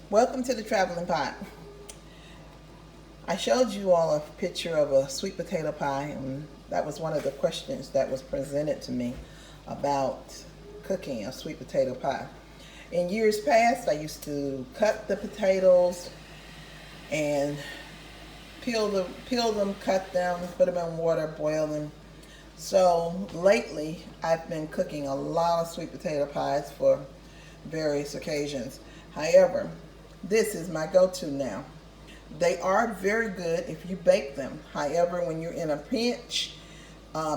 Welcome to the Traveling Pot. I showed you all a picture of a sweet potato pie, and that was one of the questions that was presented to me about cooking a sweet potato pie. In years past, I used to cut the potatoes and peel them, cut them, put them in water, boil them. So lately, I've been cooking a lot of sweet potato pies for various occasions. However, this is my go-to now. They are very good if you bake them. However, when you're in a pinch,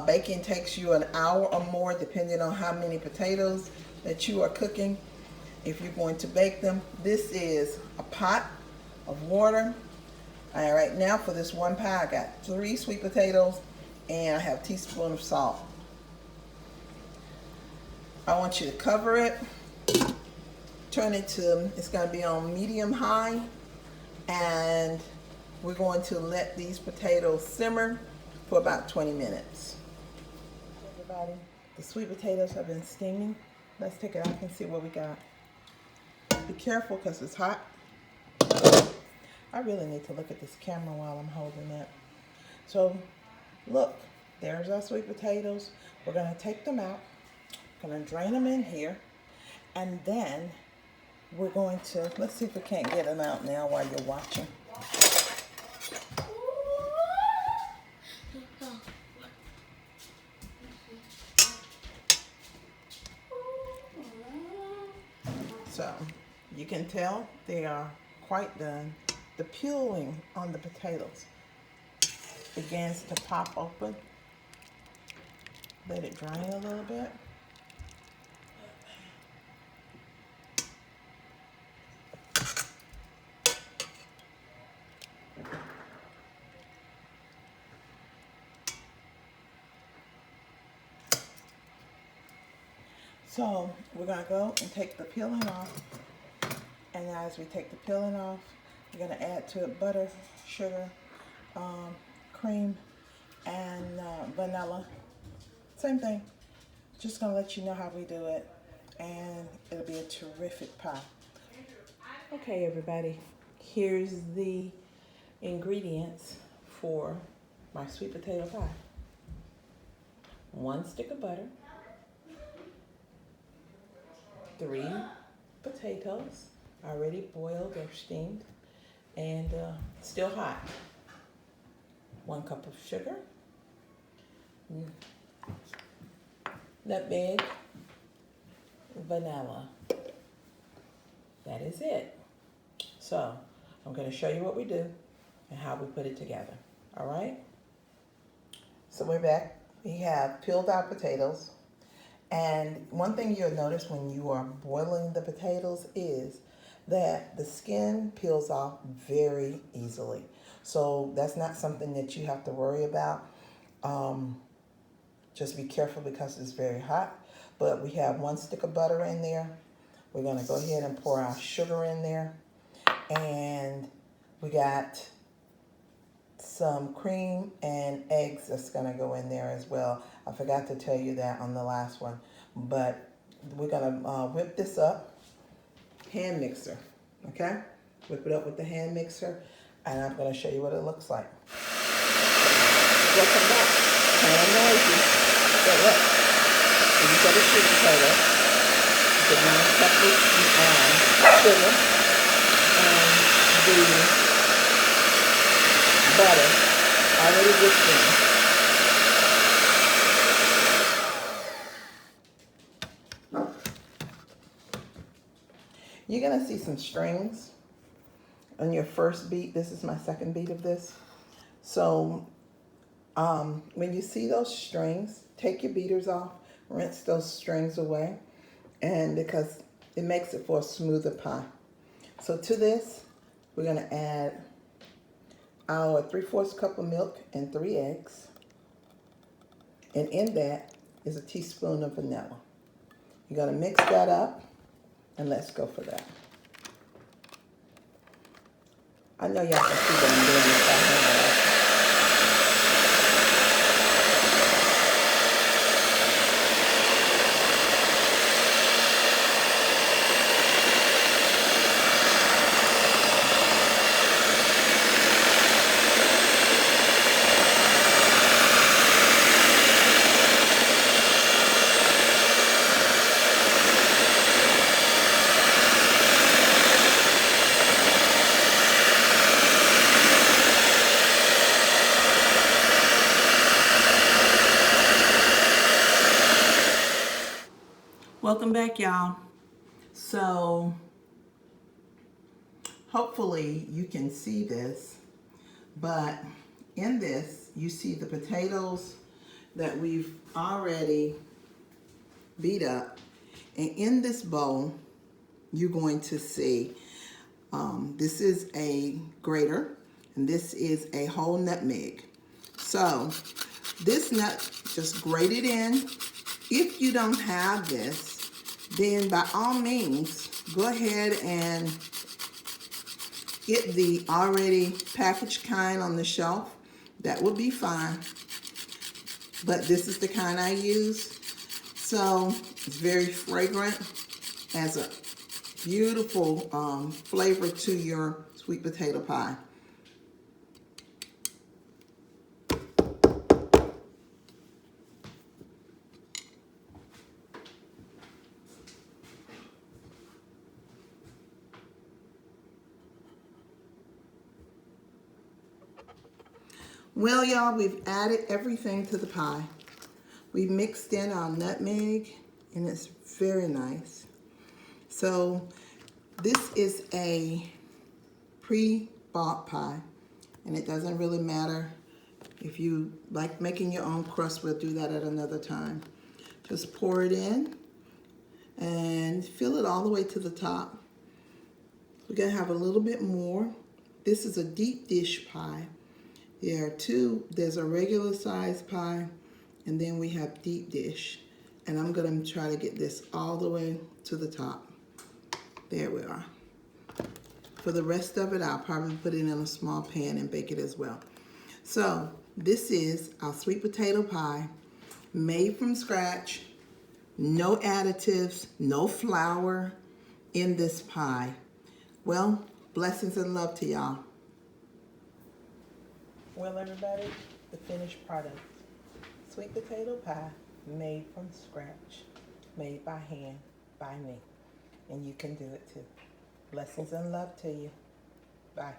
baking takes you an hour or more depending on how many potatoes that you are cooking. If you're going to bake them, this is a pot of water. All right, now for this one pie, I got 3 sweet potatoes and I have a teaspoon of salt. I want you to cover it. Turn it to, it's going to be on medium high, and we're going to let these potatoes simmer for about 20 minutes. Everybody, the sweet potatoes have been steaming. Let's take it out and see what we got. Be careful because it's hot. I really need to look at this camera while I'm holding it. So look, there's our sweet potatoes. We're going to take them out. Going to drain them in here, and then we're going to, let's see if we can't get them out now while you're watching. So you can tell they are quite done. The peeling on the potatoes begins to pop open. Let it drain a little bit. So we're going to go and take the peeling off, and as we take the peeling off, we're going to add to it butter, sugar, cream, and vanilla. Same thing. Just going to let you know how we do it, and it'll be a terrific pie. Okay, everybody, here's the ingredients for my sweet potato pie. 1 stick of butter, 3 potatoes, already boiled or steamed, and still hot. 1 cup of sugar, nutmeg, vanilla. That is it. So I'm going to show you what we do and how we put it together. All right? So we're back. We have peeled our potatoes. And one thing you'll notice when you are boiling the potatoes is that the skin peels off very easily. So that's not something that you have to worry about. Just be careful because it's very hot. But we have 1 stick of butter in there. We're going to go ahead and pour our sugar in there. And we got some cream and eggs that's going to go in there as well. I forgot to tell you that on the last one. But we're going to whip this up. Hand mixer. Okay? Whip it up with the hand mixer. And I'm going to show you what it looks like. Welcome back. Kind of noisy. But look. These are the sweet potatoes. The 1 cup of sugar. And the butter already whipped in. You're going to see some strings on your first beat. This is my second beat of this. So when you see those strings, take your beaters off, rinse those strings away, and because it makes it for a smoother pie. So to this, we're going to add our 3/4 cup of milk and 3 eggs. And in that is a teaspoon of vanilla. You're going to mix that up, and let's go for that. I know y'all can see what I'm doing this by hand. Welcome back, y'all. So hopefully you can see this, but in this you see the potatoes that we've already beat up, and in this bowl you're going to see this is a grater and this is a whole nutmeg. So this nut, just grate it in. If you don't have this, then by all means go ahead and get the already packaged kind on the shelf. That would be fine, but this is the kind I use. So it's very fragrant, has a beautiful flavor to your sweet potato pie. Well, y'all, we've added everything to the pie. We mixed in our nutmeg, and it's very nice. So this is a pre-bought pie, and it doesn't really matter if you like making your own crust. We'll do that at another time. Just pour it in and fill it all the way to the top. We're gonna have a little bit more. This is a deep dish pie. There are two. There's a regular size pie, and then we have deep dish. And I'm gonna try to get this all the way to the top. There we are. For the rest of it, I'll probably put it in a small pan and bake it as well. So this is our sweet potato pie, made from scratch, no additives, no flour in this pie. Well, blessings and love to y'all. Well, everybody, the finished product. Sweet potato pie made from scratch, made by hand, by me. And you can do it too. Blessings and love to you. Bye.